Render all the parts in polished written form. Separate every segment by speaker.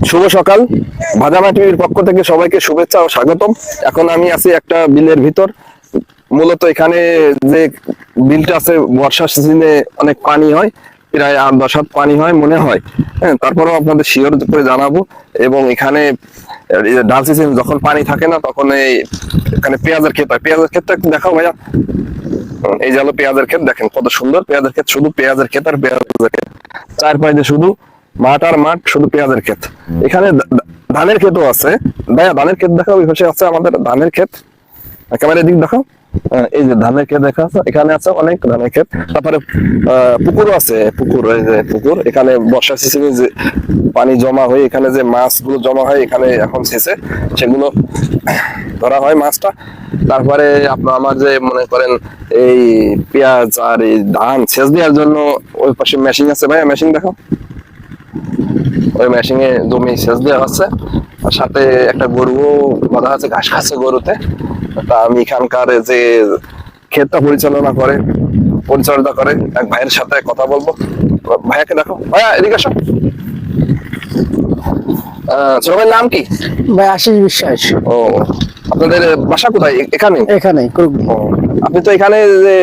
Speaker 1: শুভ সকাল। ভাজামা টিভির পক্ষ থেকে সবাইকে শুভেচ্ছা ও স্বাগতম। এখন আমি আছি একটা বিলের ভিতর। মূলত এখানে যে বিলটা আছে বর্ষার সিজনে অনেক পানি হয়, প্রায় 8-10 হাত পানি হয় মনে হয়। হ্যাঁ, তারপরেও আপনাদের শিওর করে জানাবো। এবং এখানে ডাল সিজন যখন পানি থাকে না তখন এখানে পেঁয়াজের ক্ষেত হয়। পেঁয়াজের ক্ষেতটা একটু দেখাও ভাইয়া। এই যে হলো পেঁয়াজের ক্ষেত, দেখেন কত সুন্দর পেঁয়াজের ক্ষেত, শুধু পেঁয়াজের ক্ষেত আর পেঁয়াজের ক্ষেত, চারপাশে শুধু মাঠ আর মাঠ, শুধু পেঁয়াজের ক্ষেত। এখানে ধানের ক্ষেতও আছে। ভাইয়া ধানের ক্ষেত দেখাও, ওই পাশে আছে আমাদের ধানের ক্ষেত, ক্যামেরার দিক দেখাও। এই যে ধানের ক্ষেত দেখা আছে, এখানে আছে অনেক ধানের ক্ষেত। তারপরে পুকুরও আছে, পুকুর, এই যে পুকুর। এখানে বর্ষা সিজনে যে পানি জমা হয়ে এখানে যে মাছগুলো জমা হয় এখানে এখন শেষে সেগুলো ধরা হয় মাছটা। তারপরে আপনার আমার যে মনে করেন এই পেঁয়াজ আর এই ধান সেচ দেওয়ার জন্য ওই পাশে মেশিন আছে। ভাইয়া মেশিন দেখাও। ওই মেশিনে জমি সেচ দেওয়া হচ্ছে, আর সাথে একটা গরুও বাঁধা আছে, ঘাস খাচ্ছে গরুতে। তা আমি এখানকার যে ক্ষেতটা পরিচালনা করে এক ভাইয়ের সাথে কথা বলবো। ভাইয়াকে দেখো, ভাইয়া এদিকে আসো। ছোট ভাইয়ের নাম কি?
Speaker 2: ভাই আশিস বিশ্বাস।
Speaker 1: ও, আপনাদের বাসা কোথায়? এখানে?
Speaker 2: এখানে
Speaker 1: ও, আপনি তো এখানে যে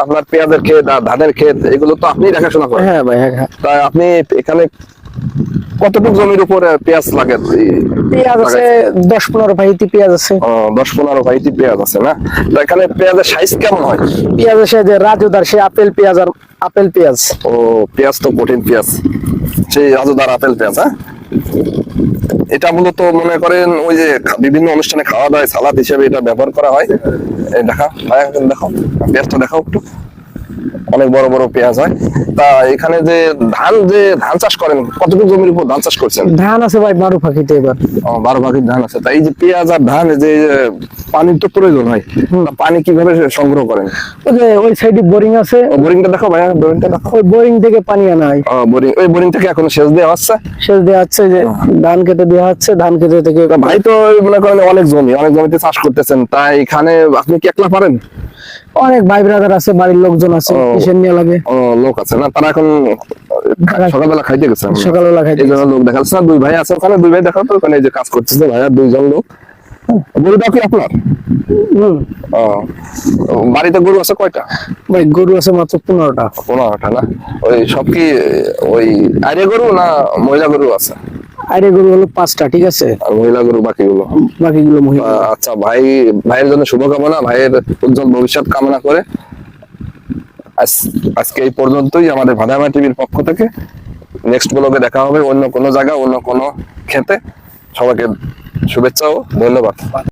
Speaker 1: আপনার পেঁয়াজের ক্ষেত আর ধানের ক্ষেত এগুলো তো আপনি দেখাশোনা করেন?
Speaker 2: হ্যাঁ ভাই, হ্যাঁ।
Speaker 1: তা আপনি এখানে কতটুকু জমির উপর পেঁয়াজ লাগে?
Speaker 2: পেঁয়াজ আছে 10-15 ভাইতি পেঁয়াজ আছে।
Speaker 1: 10-15 ভাইতি পেঁয়াজ আছে না? তো এখানে পেঁয়াজের সাইজ কেমন হয়?
Speaker 2: পেঁয়াজ আছে যে রাজুদার সে আপেল পেঁয়াজ আর আপেল পেঁয়াজ।
Speaker 1: ও, পেঁয়াজ তো কঠিন পেঁয়াজ, সেই রাজুদার আপেল পেঁয়াজ। হ্যাঁ, এটা মূলত মনে করেন ওই যে বিভিন্ন অনুষ্ঠানে খাওয়া দাওয়ায় সালাদ হিসেবে এটা ব্যবহার করা হয়। এই দেখা ভাইয়া, দেখো পেঁয়াজটা দেখাও একটু, অনেক বড় বড় পেঁয়াজ হয়। তা এখানে যে ধান চাষ করেন, কতটুকু জমির উপর ধান চাষ করছেন?
Speaker 2: ধান আছে ভাই 12 ফাঁকিতে এবার।
Speaker 1: 12 ভাগের ধান আছে। তা এই যে পেঁয়াজ আর ধান, যে পানির তো প্রয়োজন হয়, তা পানি কিভাবে সংগ্রহ করেন?
Speaker 2: ওই যে ওই সাইডে বোরিং আছে।
Speaker 1: বোরিংটা দেখো ভাইয়া, বোরিংটা দেখো।
Speaker 2: ওই বোরিং থেকে পানি আনা হয়।
Speaker 1: ওই বোরিং থেকে এখন সেচ দেওয়া হচ্ছে।
Speaker 2: সেচ দেওয়া হচ্ছে, যে ধান খেতে দেওয়া হচ্ছে, ধান খেতে থেকে।
Speaker 1: ভাই তো মনে করেন অনেক জমিতে চাষ করতেছেন, তাই এখানে আপনি কি একলা পারেন?
Speaker 2: অনেক ভাই ব্রাদার আছে, বাড়ির লোকজন আছে, কিসের নিয়ে লাগে।
Speaker 1: লোক আছে না? তারা এখন সকালবেলা খাইতে গেছে।
Speaker 2: সকালবেলা খাইতে
Speaker 1: এই জন্য লোক দেখা যাচ্ছে না। 2 ভাই আছে ওখানে, 2 ভাই দেখা তো ওখানে, এই যে কাজ করতেছে ভাইয়া 2জন লোক। গরুটা কি আপনার? বাড়িতে গরু আছে কয়টা?
Speaker 2: ভাই গরু আছে মাত্র 15টা।
Speaker 1: 15টা না? ওই সব কি ওই আইরে গরু না মহিলা গরু আছে?
Speaker 2: আরে গরু হলো 5টা, ঠিক আছে,
Speaker 1: আর মহিলা গরু বাকিগুলো?
Speaker 2: বাকিগুলো মহিলা।
Speaker 1: আচ্ছা, ভাইয়ের জন্য শুভকামনা, ভাইয়ের উজ্জ্বল ভবিষ্যৎ কামনা করে আজকে এই পর্যন্তই আমাদের ভাদামা টিভির পক্ষ থেকে। নেক্সট ব্লগে দেখা হবে অন্য কোনো জায়গা, অন্য কোনো ক্ষেতে। সবাইকে শুভেচ্ছা ও ধন্যবাদ।